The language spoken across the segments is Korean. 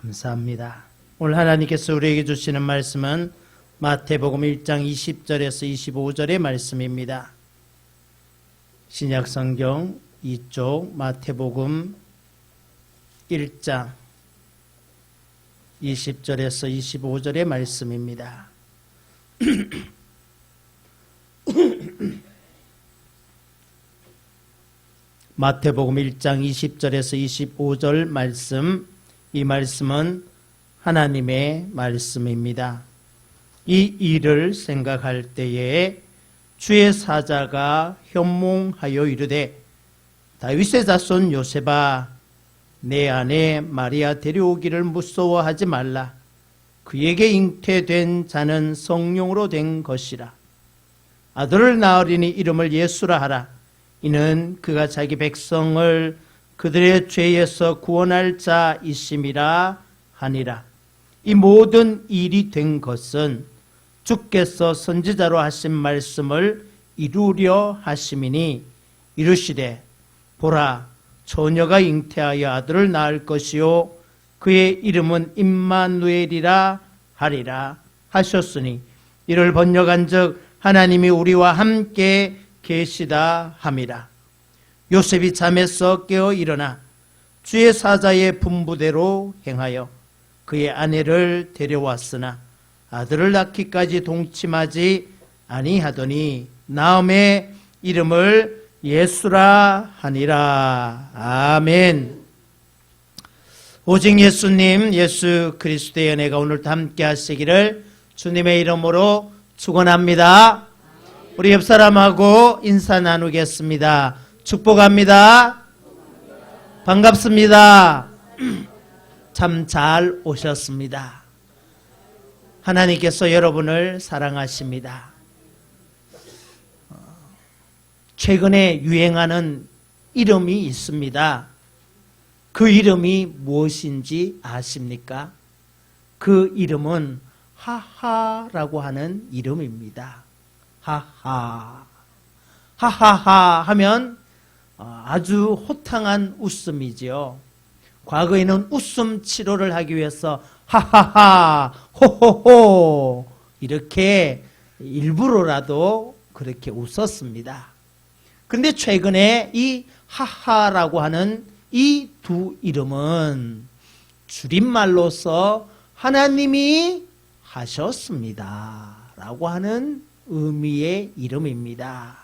감사합니다. 오늘 하나님께서 우리에게 주시는 말씀은 마태복음 1장 20절에서 25절의 말씀입니다. 신약성경 2쪽 마태복음 1장 20절에서 25절의 말씀입니다. 마태복음 1장 20절에서 25절 말씀, 이 말씀은 하나님의 말씀입니다. 이 일을 생각할 때에 주의 사자가 현몽하여 이르되, 다윗의 자손 요셉아, 내 아내 마리아 데려오기를 무서워하지 말라. 그에게 잉태된 자는 성령으로 된 것이라. 아들을 낳으리니 이름을 예수라 하라. 이는 그가 자기 백성을 그들의 죄에서 구원할 자이심이라 하니라. 이 모든 일이 된 것은 주께서 선지자로 하신 말씀을 이루려 하심이니, 이르시되 보라, 처녀가 잉태하여 아들을 낳을 것이요 그의 이름은 임마누엘이라 하리라 하셨으니, 이를 번역한즉 하나님이 우리와 함께 계시다 함이라. 요셉이 잠에서 깨어 일어나 주의 사자의 분부대로 행하여 그의 아내를 데려왔으나 아들을 낳기까지 동침하지 아니하더니 나음의 이름을 예수라 하니라. 아멘. 오직 예수님, 예수 그리스도의 은혜가 오늘도 함께 하시기를 주님의 이름으로 축원합니다. 우리 옆 사람하고 인사 나누겠습니다. 축복합니다. 반갑습니다. 참 잘 오셨습니다. 하나님께서 여러분을 사랑하십니다. 최근에 유행하는 이름이 있습니다. 그 이름이 무엇인지 아십니까? 그 이름은 하하라고 하는 이름입니다. 하하. 하하하 하면 아주 호탕한 웃음이지요. 과거에는 웃음 치료를 하기 위해서 하하하, 호호호 이렇게 일부러라도 그렇게 웃었습니다. 그런데 최근에 이 하하라고 하는 이 두 이름은 줄임말로서 하나님이 하셨습니다 라고 하는 의미의 이름입니다.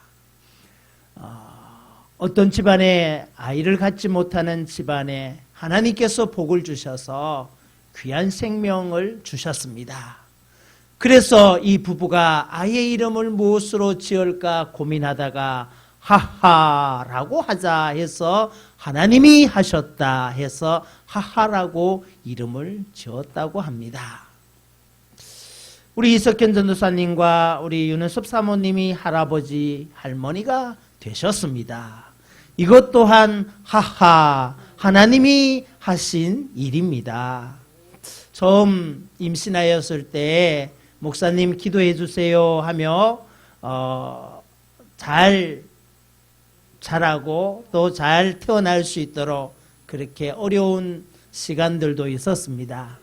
어떤 집안에 아이를 갖지 못하는 집안에 하나님께서 복을 주셔서 귀한 생명을 주셨습니다. 그래서 이 부부가 아이의 이름을 무엇으로 지을까 고민하다가 하하라고 하자 해서 하나님이 하셨다 해서 하하라고 이름을 지었다고 합니다. 우리 이석현 전도사님과 우리 윤은섭 사모님이 할아버지 할머니가 되셨습니다. 이것 또한 하하, 하나님이 하신 일입니다. 처음 임신하였을 때 목사님 기도해 주세요 하며 잘 자라고 또 잘 태어날 수 있도록 그렇게 어려운 시간들도 있었습니다.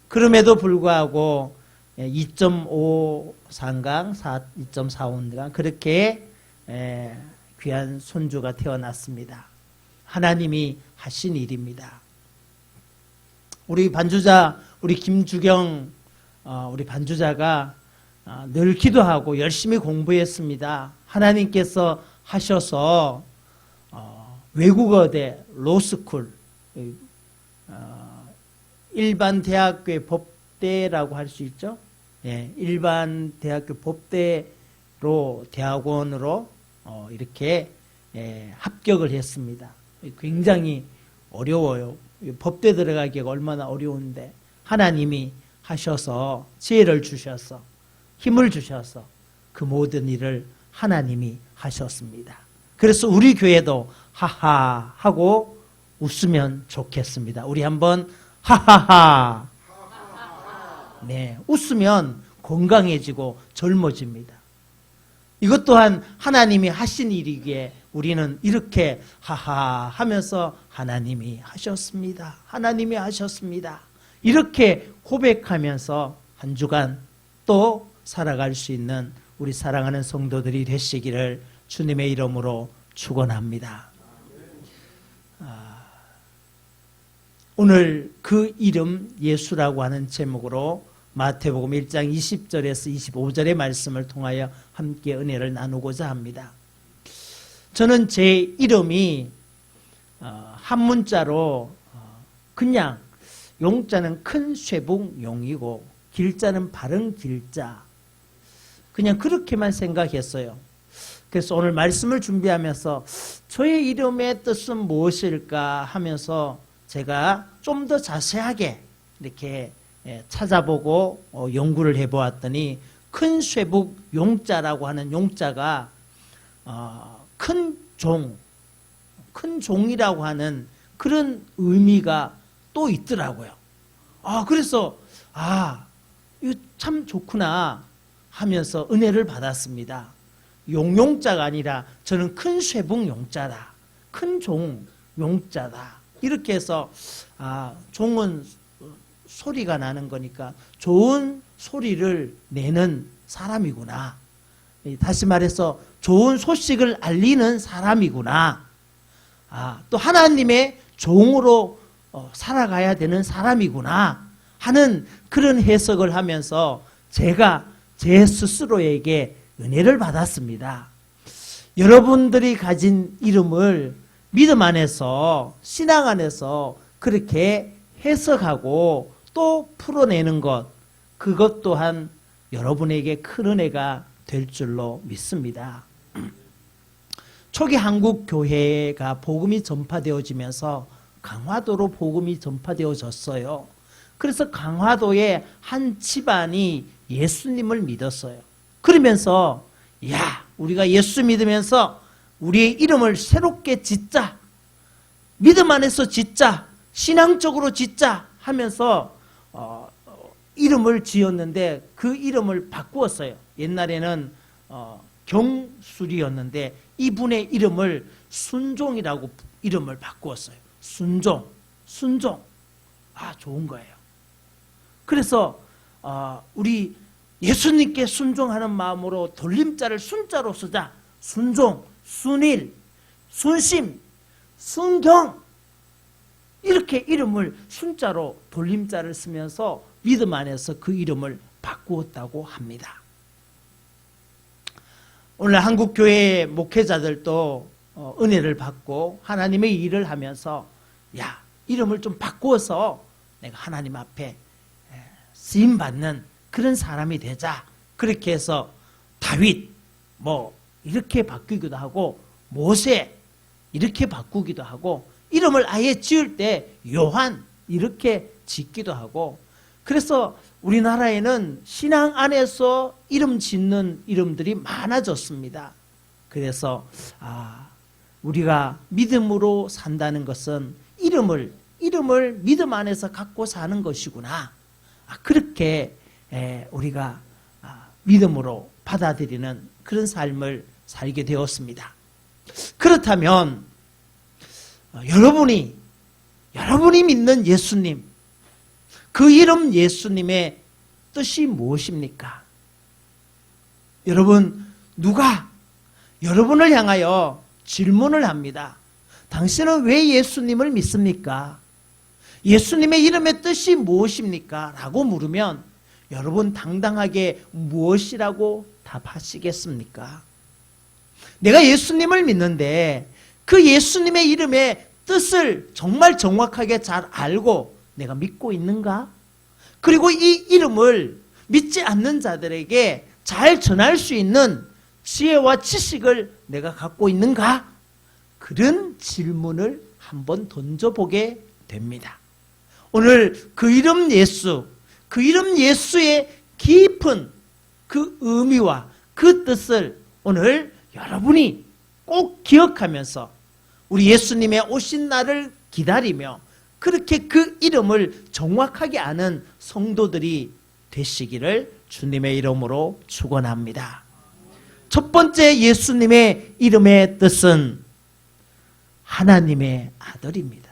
그럼에도 불구하고 2.53강, 2.45강 그렇게 귀한 손주가 태어났습니다. 하나님이 하신 일입니다. 우리 반주자, 우리 김주경 우리 반주자가 늘 기도하고 열심히 공부했습니다. 하나님께서 하셔서 외국어대, 로스쿨, 일반 대학교의 법대라고 할 수 있죠. 예, 일반 대학교 법대로 대학원으로 이렇게 합격을 했습니다. 굉장히 어려워요. 법대 들어가기가 얼마나 어려운데 하나님이 하셔서 지혜를 주셔서 힘을 주셔서 그 모든 일을 하나님이 하셨습니다. 그래서 우리 교회도 하하 하고 웃으면 좋겠습니다. 우리 한번 하하하. 네, 웃으면 건강해지고 젊어집니다. 이것 또한 하나님이 하신 일이기에 우리는 이렇게 하하 하면서 하나님이 하셨습니다. 하나님이 하셨습니다. 이렇게 고백하면서 한 주간 또 살아갈 수 있는 우리 사랑하는 성도들이 되시기를 주님의 이름으로 축원합니다. 오늘 그 이름 예수라고 하는 제목으로 마태복음 1장 20절에서 25절의 말씀을 통하여 함께 은혜를 나누고자 합니다. 저는 제 이름이 한 문자로 그냥 용자는 큰 쇠북 용이고 길자는 바른 길자, 그냥 그렇게만 생각했어요. 그래서 오늘 말씀을 준비하면서 저의 이름의 뜻은 무엇일까 하면서 제가 좀 더 자세하게 이렇게 찾아보고 연구를 해보았더니 큰 쇠북 용자라고 하는 용자가 큰 종이라고 하는 그런 의미가 또 있더라고요. 그래서 이거 참 좋구나 하면서 은혜를 받았습니다. 용자가 아니라 저는 큰 쇠북 용자다, 큰 종 용자다, 이렇게 해서 종은 소리가 나는 거니까 좋은 소리를 내는 사람이구나, 다시 말해서 좋은 소식을 알리는 사람이구나, 또 하나님의 종으로 살아가야 되는 사람이구나 하는 그런 해석을 하면서 제가 제 스스로에게 은혜를 받았습니다. 여러분들이 가진 이름을 믿음 안에서, 신앙 안에서 그렇게 해석하고 또 풀어내는 것, 그것 또한 여러분에게 큰 은혜가 될 줄로 믿습니다. 초기 한국 교회가 복음이 전파되어지면서 강화도로 복음이 전파되어졌어요. 그래서 강화도의 한 집안이 예수님을 믿었어요. 그러면서 우리가 예수 믿으면서 우리의 이름을 새롭게 짓자, 믿음 안에서 짓자, 신앙적으로 짓자 하면서 이름을 지었는데 그 이름을 바꾸었어요. 옛날에는 경술이었는데 이분의 이름을 순종이라고 이름을 바꾸었어요. 순종. 좋은 거예요. 그래서 우리 예수님께 순종하는 마음으로 돌림자를 순자로 쓰자. 순종, 순일, 순심, 순경, 이렇게 이름을 순자로 돌림자를 쓰면서 믿음 안에서 그 이름을 바꾸었다고 합니다. 오늘 한국교회 목회자들도 은혜를 받고 하나님의 일을 하면서 이름을 좀 바꾸어서 내가 하나님 앞에 쓰임받는 그런 사람이 되자, 그렇게 해서 다윗 이렇게 바꾸기도 하고 모세 이렇게 바꾸기도 하고 이름을 아예 지을 때 요한 이렇게 짓기도 하고, 그래서 우리나라에는 신앙 안에서 이름 짓는 이름들이 많아졌습니다. 그래서 우리가 믿음으로 산다는 것은 이름을 믿음 안에서 갖고 사는 것이구나, 그렇게 우리가 믿음으로 받아들이는 그런 삶을 살게 되었습니다. 그렇다면 여러분이 믿는 예수님, 그 이름 예수님의 뜻이 무엇입니까? 여러분, 누가 여러분을 향하여 질문을 합니다. 당신은 왜 예수님을 믿습니까? 예수님의 이름의 뜻이 무엇입니까? 라고 물으면 여러분 당당하게 무엇이라고 답하시겠습니까? 내가 예수님을 믿는데 그 예수님의 이름의 뜻을 정말 정확하게 잘 알고 내가 믿고 있는가? 그리고 이 이름을 믿지 않는 자들에게 잘 전할 수 있는 지혜와 지식을 내가 갖고 있는가? 그런 질문을 한번 던져보게 됩니다. 오늘 그 이름 예수, 그 이름 예수의 깊은 그 의미와 그 뜻을 오늘 여러분이 꼭 기억하면서 우리 예수님의 오신 날을 기다리며 그렇게 그 이름을 정확하게 아는 성도들이 되시기를 주님의 이름으로 축원합니다. 첫 번째 예수님의 이름의 뜻은 하나님의 아들입니다.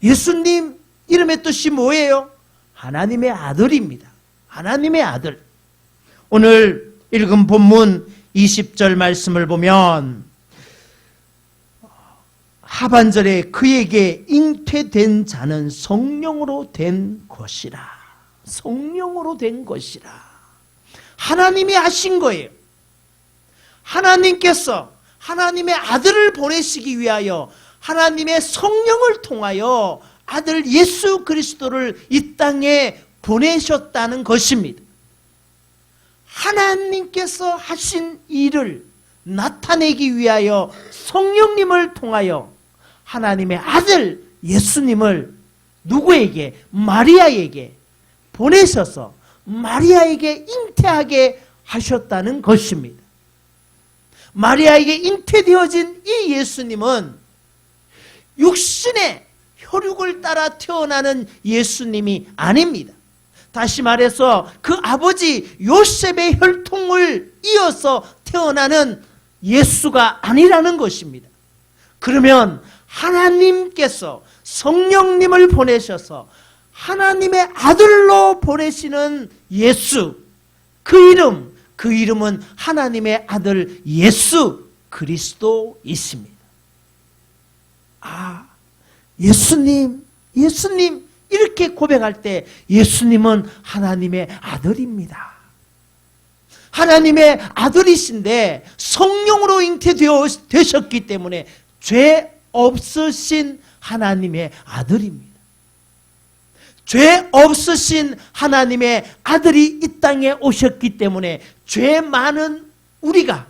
예수님 이름의 뜻이 뭐예요? 하나님의 아들입니다. 하나님의 아들. 오늘 읽은 본문 20절 말씀을 보면 하반절에 그에게 잉태된 자는 성령으로 된 것이라. 성령으로 된 것이라. 하나님이 하신 거예요. 하나님께서 하나님의 아들을 보내시기 위하여 하나님의 성령을 통하여 아들 예수 그리스도를 이 땅에 보내셨다는 것입니다. 하나님께서 하신 일을 나타내기 위하여 성령님을 통하여 하나님의 아들 예수님을 누구에게? 마리아에게 보내셔서 마리아에게 잉태하게 하셨다는 것입니다. 마리아에게 잉태되어진 이 예수님은 육신의 혈육을 따라 태어나는 예수님이 아닙니다. 다시 말해서 그 아버지 요셉의 혈통을 이어서 태어나는 예수가 아니라는 것입니다. 그러면 하나님께서 성령님을 보내셔서 하나님의 아들로 보내시는 예수, 그 이름은 하나님의 아들 예수 그리스도이십니다. 아, 예수님 이렇게 고백할 때 예수님은 하나님의 아들입니다. 하나님의 아들이신데 성령으로 잉태되셨기 때문에 죄 없으신 하나님의 아들입니다. 죄 없으신 하나님의 아들이 이 땅에 오셨기 때문에 죄 많은 우리가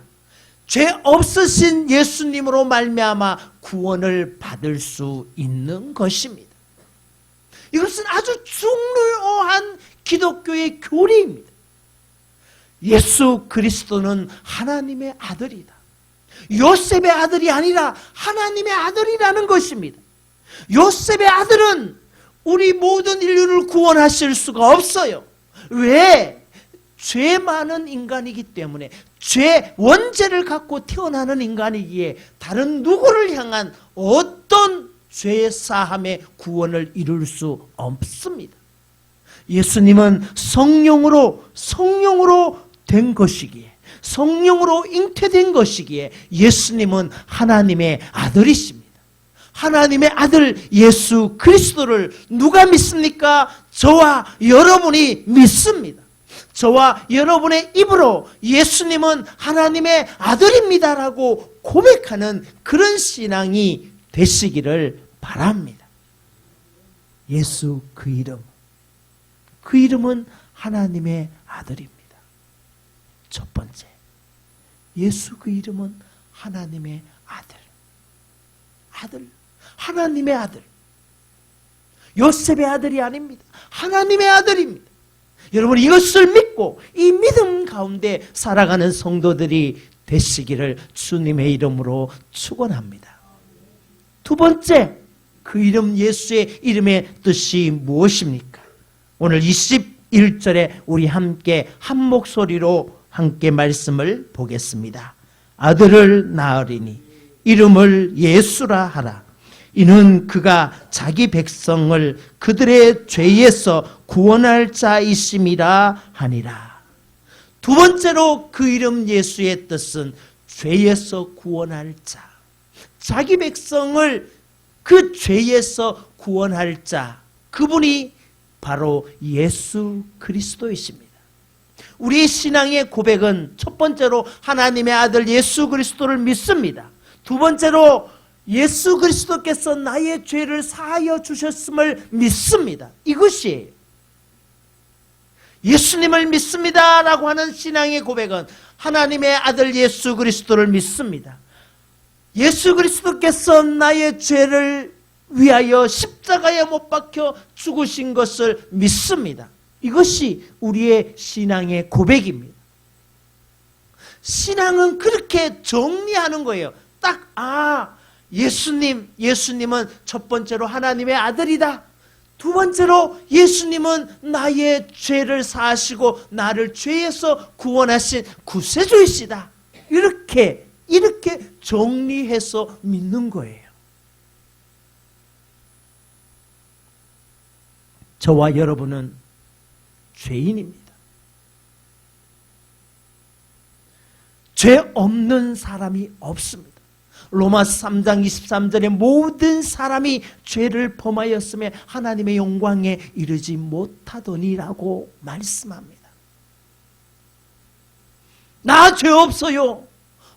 죄 없으신 예수님으로 말미암아 구원을 받을 수 있는 것입니다. 이것은 아주 중요한 기독교의 교리입니다. 예수 그리스도는 하나님의 아들이다. 요셉의 아들이 아니라 하나님의 아들이라는 것입니다. 요셉의 아들은 우리 모든 인류를 구원하실 수가 없어요. 왜? 죄 많은 인간이기 때문에, 죄 원죄를 갖고 태어나는 인간이기에 다른 누구를 향한 어떤 죄 사함의 구원을 이룰 수 없습니다. 예수님은 성령으로 된 것이기에, 성령으로 잉태된 것이기에 예수님은 하나님의 아들이십니다. 하나님의 아들 예수 그리스도를 누가 믿습니까? 저와 여러분이 믿습니다. 저와 여러분의 입으로 예수님은 하나님의 아들입니다라고 고백하는 그런 신앙이 되시기를 바랍니다. 예수 그 이름은 하나님의 아들입니다. 첫 번째, 예수 그 이름은 하나님의 아들, 하나님의 아들. 요셉의 아들이 아닙니다. 하나님의 아들입니다. 여러분, 이것을 믿고 이 믿음 가운데 살아가는 성도들이 되시기를 주님의 이름으로 축원합니다. 두 번째, 그 이름 예수의 이름의 뜻이 무엇입니까? 오늘 21절에 우리 함께 한 목소리로 함께 말씀을 보겠습니다. 아들을 낳으리니 이름을 예수라 하라. 이는 그가 자기 백성을 그들의 죄에서 구원할 자이심이라 하니라. 두 번째로 그 이름 예수의 뜻은 죄에서 구원할 자. 자기 백성을 그 죄에서 구원할 자. 그분이 바로 예수 그리스도이십니다. 우리 신앙의 고백은 첫 번째로 하나님의 아들 예수 그리스도를 믿습니다. 두 번째로 예수 그리스도께서 나의 죄를 사하여 주셨음을 믿습니다. 이것이에요. 예수님을 믿습니다라고 하는 신앙의 고백은 하나님의 아들 예수 그리스도를 믿습니다. 예수 그리스도께서 나의 죄를 위하여 십자가에 못 박혀 죽으신 것을 믿습니다. 이것이 우리의 신앙의 고백입니다. 신앙은 그렇게 정리하는 거예요. 예수님은 첫 번째로 하나님의 아들이다. 두 번째로 예수님은 나의 죄를 사하시고 나를 죄에서 구원하신 구세주이시다. 이렇게 정리해서 믿는 거예요. 저와 여러분은 죄인입니다. 죄 없는 사람이 없습니다. 로마서 3장 23절에 모든 사람이 죄를 범하였음에 하나님의 영광에 이르지 못하더니라고 말씀합니다. 나 죄 없어요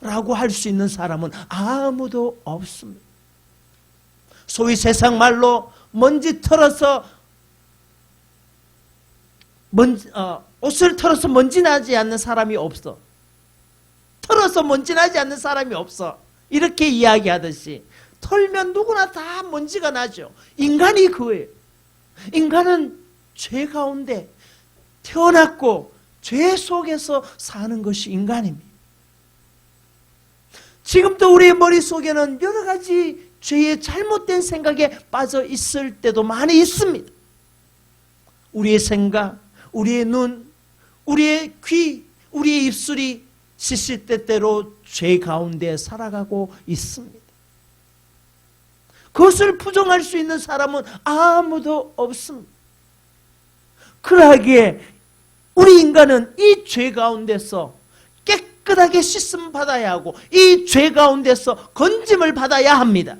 라고 할 수 있는 사람은 아무도 없습니다. 소위 세상 말로 먼지 털어서 옷을 털어서 먼지 나지 않는 사람이 없어. 털어서 먼지 나지 않는 사람이 없어. 이렇게 이야기하듯이 털면 누구나 다 먼지가 나죠. 인간이 그거예요. 인간은 죄 가운데 태어났고 죄 속에서 사는 것이 인간입니다. 지금도 우리의 머릿속에는 여러 가지 죄의 잘못된 생각에 빠져 있을 때도 많이 있습니다. 우리의 생각, 우리의 눈, 우리의 귀, 우리의 입술이 시시때때로 죄 가운데 살아가고 있습니다. 그것을 부정할 수 있는 사람은 아무도 없습니다. 그러하기에 우리 인간은 이 죄 가운데서 깨끗하게 씻음 받아야 하고 이 죄 가운데서 건짐을 받아야 합니다.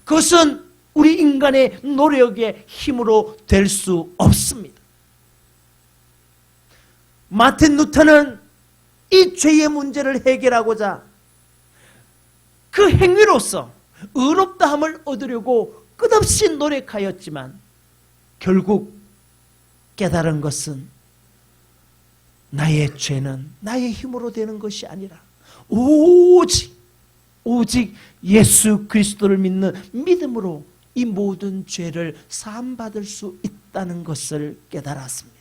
그것은 우리 인간의 노력의 힘으로 될 수 없습니다. 마틴 루터는 이 죄의 문제를 해결하고자 그 행위로서 의롭다함을 얻으려고 끝없이 노력하였지만 결국 깨달은 것은 나의 죄는 나의 힘으로 되는 것이 아니라 오직 예수 그리스도를 믿는 믿음으로 이 모든 죄를 사함받을 수 있다는 것을 깨달았습니다.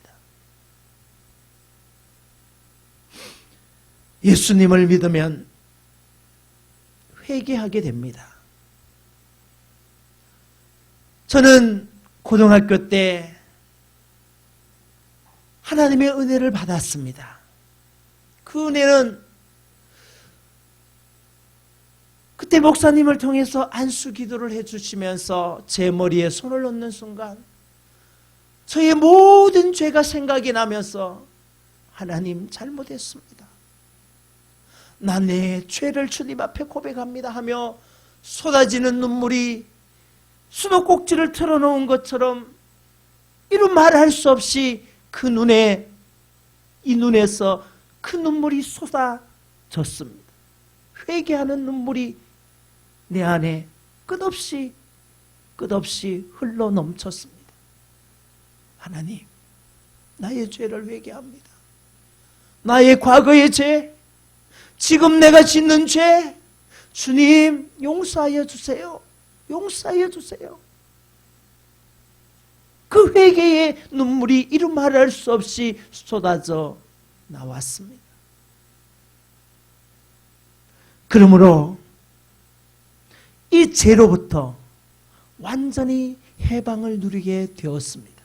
예수님을 믿으면 회개하게 됩니다. 저는 고등학교 때 하나님의 은혜를 받았습니다. 그 은혜는 그때 목사님을 통해서 안수 기도를 해주시면서 제 머리에 손을 얹는 순간 저의 모든 죄가 생각이 나면서 하나님 잘못했습니다. 나 내 죄를 주님 앞에 고백합니다 하며 쏟아지는 눈물이 수도꼭지를 틀어놓은 것처럼 이루 말할 수 없이 이 눈에서 그 눈물이 쏟아졌습니다. 회개하는 눈물이 내 안에 끝없이 흘러 넘쳤습니다. 하나님, 나의 죄를 회개합니다. 나의 과거의 죄, 지금 내가 짓는 죄, 주님 용서하여 주세요. 용서하여 주세요. 그 회개의 눈물이 이루 말할 수 없이 쏟아져 나왔습니다. 그러므로 이 죄로부터 완전히 해방을 누리게 되었습니다.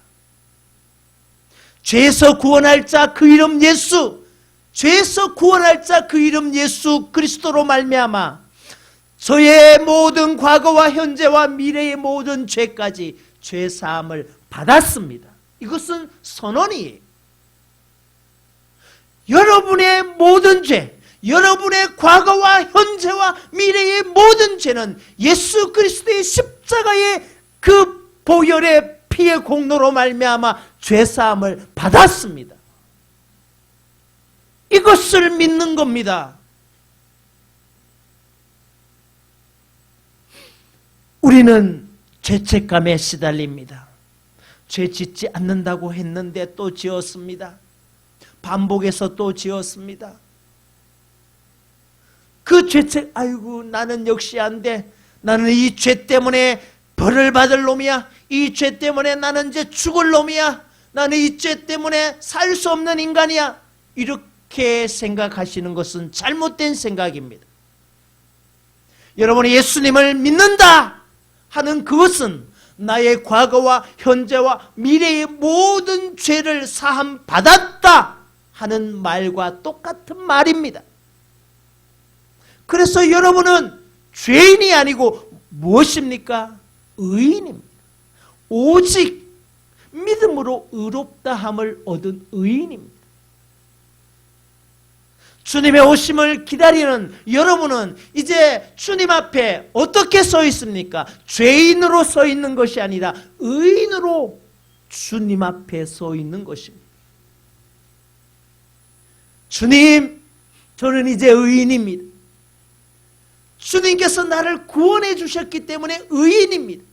죄에서 구원할 자 그 이름 예수, 죄에서 구원할 자 그 이름 예수 그리스도로 말미암아 저의 모든 과거와 현재와 미래의 모든 죄까지 죄사함을 받았습니다. 이것은 선언이에요. 여러분의 모든 죄, 여러분의 과거와 현재와 미래의 모든 죄는 예수 그리스도의 십자가의 그 보혈의 피의 공로로 말미암아 죄사함을 받았습니다. 이것을 믿는 겁니다. 우리는 죄책감에 시달립니다. 죄 짓지 않는다고 했는데 또 지었습니다. 반복해서 또 지었습니다. 그 죄책, 아이고 나는 역시 안 돼. 나는 이 죄 때문에 벌을 받을 놈이야. 이 죄 때문에 나는 이제 죽을 놈이야. 나는 이 죄 때문에 살 수 없는 인간이야. 이렇게 생각하시는 것은 잘못된 생각입니다. 여러분이 예수님을 믿는다 하는 그것은 나의 과거와 현재와 미래의 모든 죄를 사함 받았다 하는 말과 똑같은 말입니다. 그래서 여러분은 죄인이 아니고 무엇입니까? 의인입니다. 오직 믿음으로 의롭다함을 얻은 의인입니다. 주님의 오심을 기다리는 여러분은 이제 주님 앞에 어떻게 서 있습니까? 죄인으로 서 있는 것이 아니라 의인으로 주님 앞에 서 있는 것입니다. 주님, 저는 이제 의인입니다. 주님께서 나를 구원해 주셨기 때문에 의인입니다.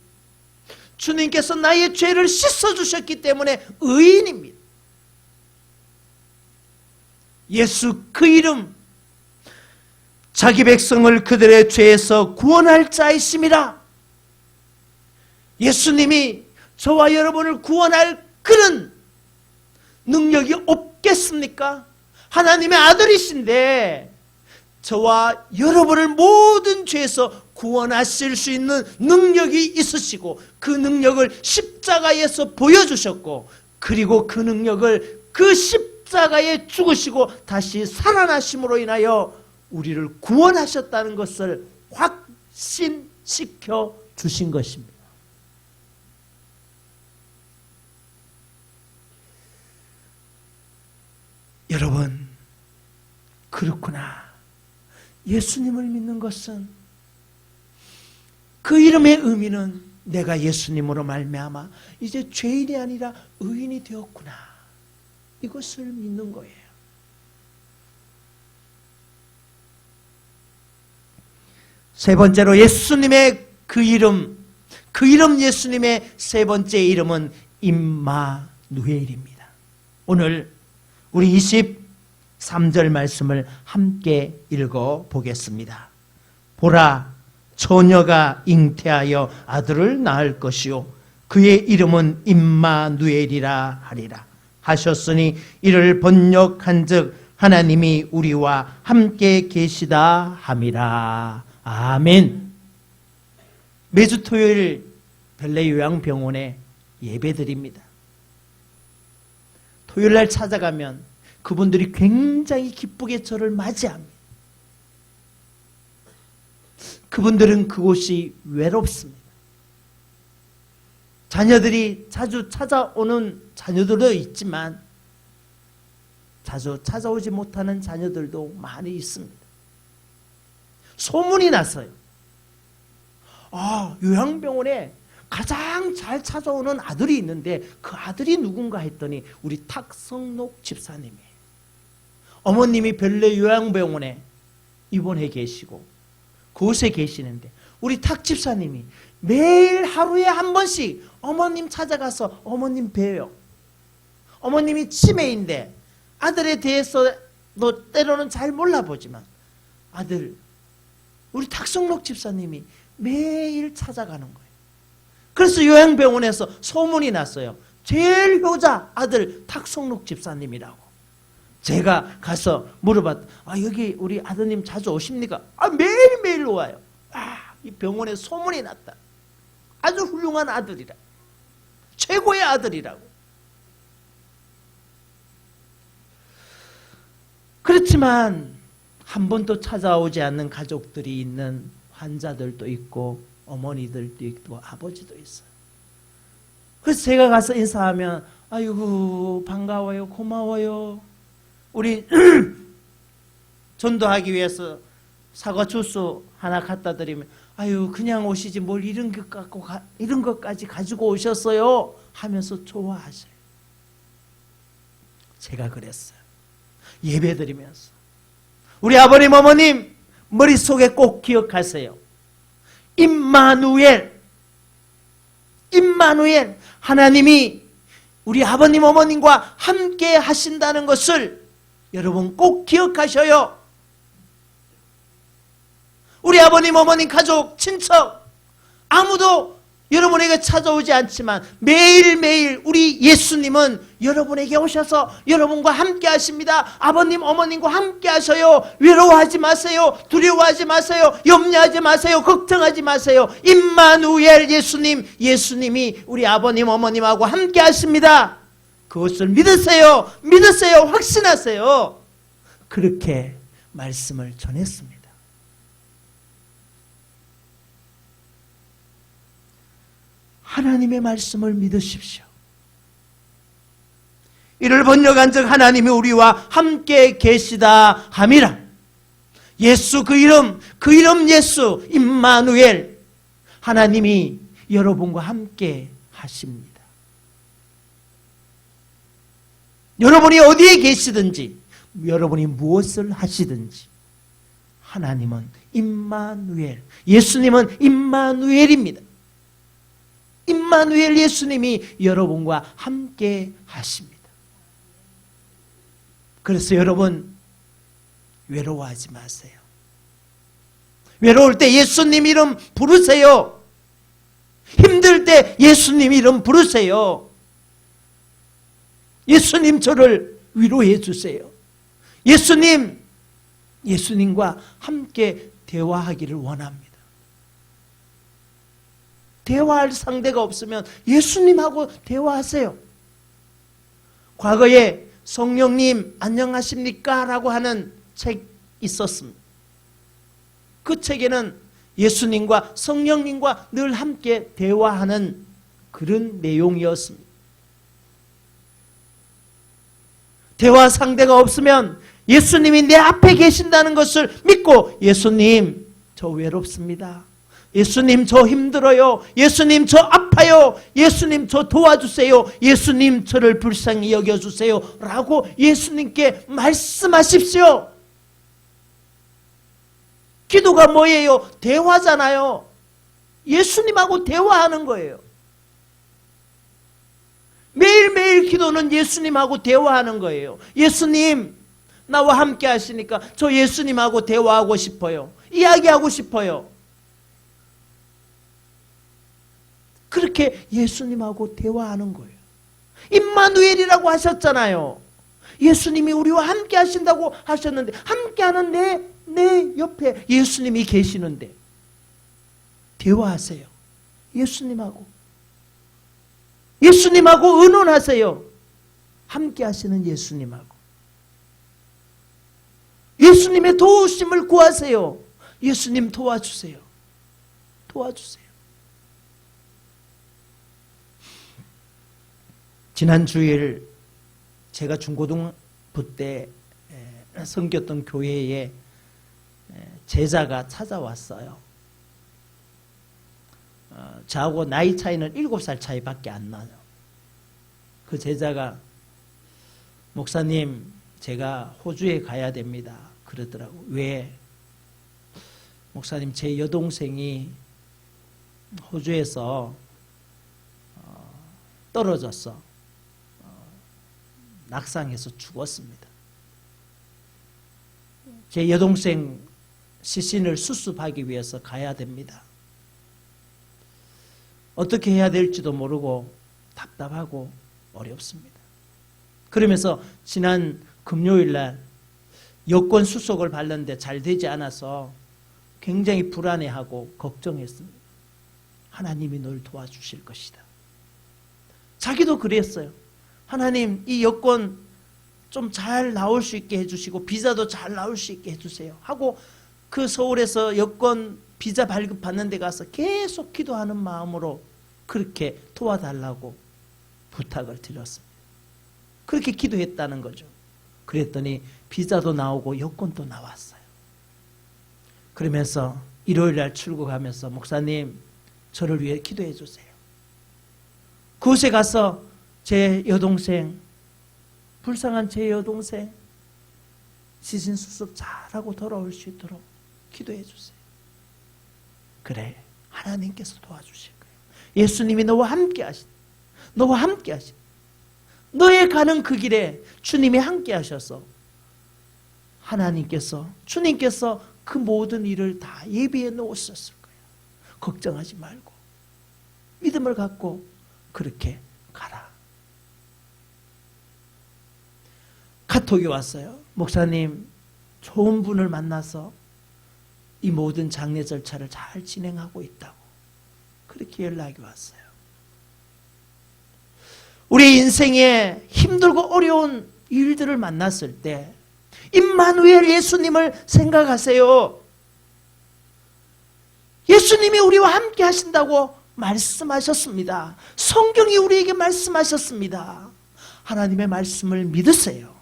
주님께서 나의 죄를 씻어 주셨기 때문에 의인입니다. 예수 그 이름, 자기 백성을 그들의 죄에서 구원할 자이심이라. 예수님이 저와 여러분을 구원할 그런 능력이 없겠습니까? 하나님의 아들이신데 저와 여러분을 모든 죄에서 구원하실 수 있는 능력이 있으시고 그 능력을 십자가에서 보여주셨고 그리고 그 능력을 그 십자가에 죽으시고 다시 살아나심으로 인하여 우리를 구원하셨다는 것을 확신시켜 주신 것입니다. 여러분, 그렇구나. 예수님을 믿는 것은 그 이름의 의미는 내가 예수님으로 말미암아 이제 죄인이 아니라 의인이 되었구나. 이것을 믿는 거예요. 세 번째로 예수님의 그 이름 예수님의 세 번째 이름은 임마누엘입니다. 오늘 우리 23절 말씀을 함께 읽어보겠습니다. 보라, 처녀가 잉태하여 아들을 낳을 것이요 그의 이름은 임마누엘이라 하리라 하셨으니 이를 번역한즉 하나님이 우리와 함께 계시다 함이라. 아멘. 매주 토요일 벨레 요양병원에 예배드립니다. 토요일날 찾아가면 그분들이 굉장히 기쁘게 저를 맞이합니다. 그분들은 그곳이 외롭습니다. 자녀들이 자주 찾아오는 자녀들도 있지만 자주 찾아오지 못하는 자녀들도 많이 있습니다. 소문이 났어요. 요양병원에 가장 잘 찾아오는 아들이 있는데 그 아들이 누군가 했더니 우리 탁성록 집사님이에요. 어머님이 벨레 요양병원에 입원해 계시고 그곳에 계시는데 우리 탁 집사님이 매일 하루에 한 번씩 어머님 찾아가서 어머님 뵈요. 어머님이 치매인데 아들에 대해서도 때로는 잘 몰라보지만 아들, 우리 탁성록 집사님이 매일 찾아가는 거예요. 그래서 요양병원에서 소문이 났어요. 제일 효자 아들 탁성록 집사님이라고. 제가 가서 물어봤더니 여기 우리 아드님 자주 오십니까? 매일매일 와요. 이 병원에 소문이 났다. 아주 훌륭한 아들이라. 최고의 아들이라고. 그렇지만 한 번도 찾아오지 않는 가족들이 있는 환자들도 있고 어머니들도 있고 아버지도 있어요. 그래서 제가 가서 인사하면 아이고 반가워요, 고마워요. 우리 전도하기 위해서 사과 주스 하나 갖다 드리면 그냥 오시지 뭘 이런 것까지 가지고 오셨어요 하면서 좋아하셔요. 제가 그랬어요. 예배 드리면서 우리 아버님 어머님 머릿속에 꼭 기억하세요. 임마누엘, 하나님이 우리 아버님 어머님과 함께 하신다는 것을 여러분 꼭 기억하셔요. 우리 아버님 어머님 가족 친척 아무도 여러분에게 찾아오지 않지만 매일매일 우리 예수님은 여러분에게 오셔서 여러분과 함께 하십니다. 아버님 어머님과 함께 하셔요. 외로워하지 마세요. 두려워하지 마세요. 염려하지 마세요. 걱정하지 마세요. 임마누엘 예수님이 우리 아버님 어머님하고 함께 하십니다. 그것을 믿으세요. 확신하세요. 그렇게 말씀을 하나님의 말씀을 믿으십시오. 이를 번역한즉 하나님이 우리와 함께 계시다 함이라. 예수 그 이름 예수 임마누엘, 하나님이 여러분과 함께 하십니다. 여러분이 어디에 계시든지, 여러분이 무엇을 하시든지 하나님은 임마누엘, 예수님은 임마누엘입니다. 임마누엘 예수님이 여러분과 함께 하십니다. 그래서 여러분 외로워하지 마세요. 외로울 때 예수님 이름 부르세요. 힘들 때 예수님 이름 부르세요. 예수님 저를 위로해 주세요. 예수님과 함께 대화하기를 원합니다. 대화할 상대가 없으면 예수님하고 대화하세요. 과거에 성령님 안녕하십니까? 라고 하는 책 있었습니다. 그 책에는 예수님과 성령님과 늘 함께 대화하는 그런 내용이었습니다. 대화 상대가 없으면 예수님이 내 앞에 계신다는 것을 믿고, 예수님 저 외롭습니다. 예수님 저 힘들어요. 예수님 저 아파요. 예수님 저 도와주세요. 예수님 저를 불쌍히 여겨주세요. 라고 예수님께 말씀하십시오. 기도가 뭐예요? 대화잖아요. 예수님하고 대화하는 거예요. 매일매일 기도는 예수님하고 대화하는 거예요. 예수님 나와 함께 하시니까 저 예수님하고 대화하고 싶어요. 이야기하고 싶어요. 그렇게 예수님하고 대화하는 거예요. 임마누엘이라고 하셨잖아요. 예수님이 우리와 함께 하신다고 하셨는데, 함께 하는 내 옆에 예수님이 계시는데 대화하세요. 예수님하고 의논하세요. 함께 하시는 예수님하고. 예수님의 도우심을 구하세요. 예수님 도와주세요. 지난 주일 제가 중고등부 때 섬겼던 교회에 제자가 찾아왔어요. 저하고 나이 차이는 7살 차이밖에 안 나요. 그 제자가, 목사님 제가 호주에 가야 됩니다. 그러더라고. 왜? 목사님 제 여동생이 호주에서 떨어졌어. 낙상해서 죽었습니다. 제 여동생 시신을 수습하기 위해서 가야 됩니다. 어떻게 해야 될지도 모르고 답답하고 어렵습니다. 그러면서 지난 금요일 날 여권 수속을 받는데 잘 되지 않아서 굉장히 불안해하고 걱정했습니다. 하나님이 널 도와주실 것이다. 자기도 그랬어요. 하나님 이 여권 좀 잘 나올 수 있게 해주시고 비자도 잘 나올 수 있게 해주세요 하고, 그 서울에서 여권 비자 발급받는 데 가서 계속 기도하는 마음으로 그렇게 도와달라고 부탁을 드렸습니다. 그렇게 기도했다는 거죠. 그랬더니 비자도 나오고 여권도 나왔어요. 그러면서 일요일 날 출국하면서, 목사님 저를 위해 기도해 주세요. 그곳에 가서 제 여동생, 불쌍한 제 여동생 시신 수습 잘하고 돌아올 수 있도록 기도해 주세요. 그래, 하나님께서 도와주실 거예요. 예수님이 너와 함께 하신, 너의 가는 그 길에 주님이 함께 하셔서 주님께서 그 모든 일을 다 예비해 놓으셨을 거예요. 걱정하지 말고 믿음을 갖고 그렇게 가라. 카톡이 왔어요. 목사님 좋은 분을 만나서 이 모든 장례 절차를 잘 진행하고 있다고 그렇게 연락이 왔어요. 우리 인생에 힘들고 어려운 일들을 만났을 때 임마누엘 예수님을 생각하세요. 예수님이 우리와 함께 하신다고 말씀하셨습니다. 성경이 우리에게 말씀하셨습니다. 하나님의 말씀을 믿으세요.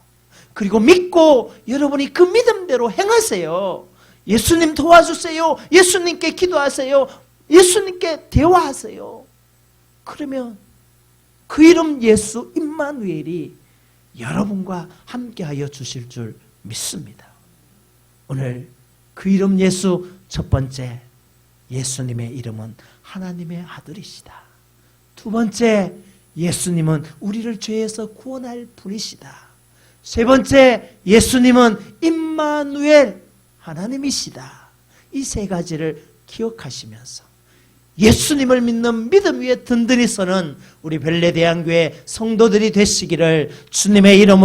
그리고 믿고 여러분이 그 믿음대로 행하세요. 예수님 도와주세요. 예수님께 기도하세요. 예수님께 대화하세요. 그러면 그 이름 예수 임마누엘이 여러분과 함께하여 주실 줄 믿습니다. 오늘 그 이름 예수 첫 번째, 예수님의 이름은 하나님의 아들이시다. 두 번째, 예수님은 우리를 죄에서 구원할 분이시다. 세 번째, 예수님은 임마누엘 하나님이시다. 이 세 가지를 기억하시면서 예수님을 믿는 믿음 위에 든든히 서는 우리 벨레대한교회 성도들이 되시기를 주님의 이름으로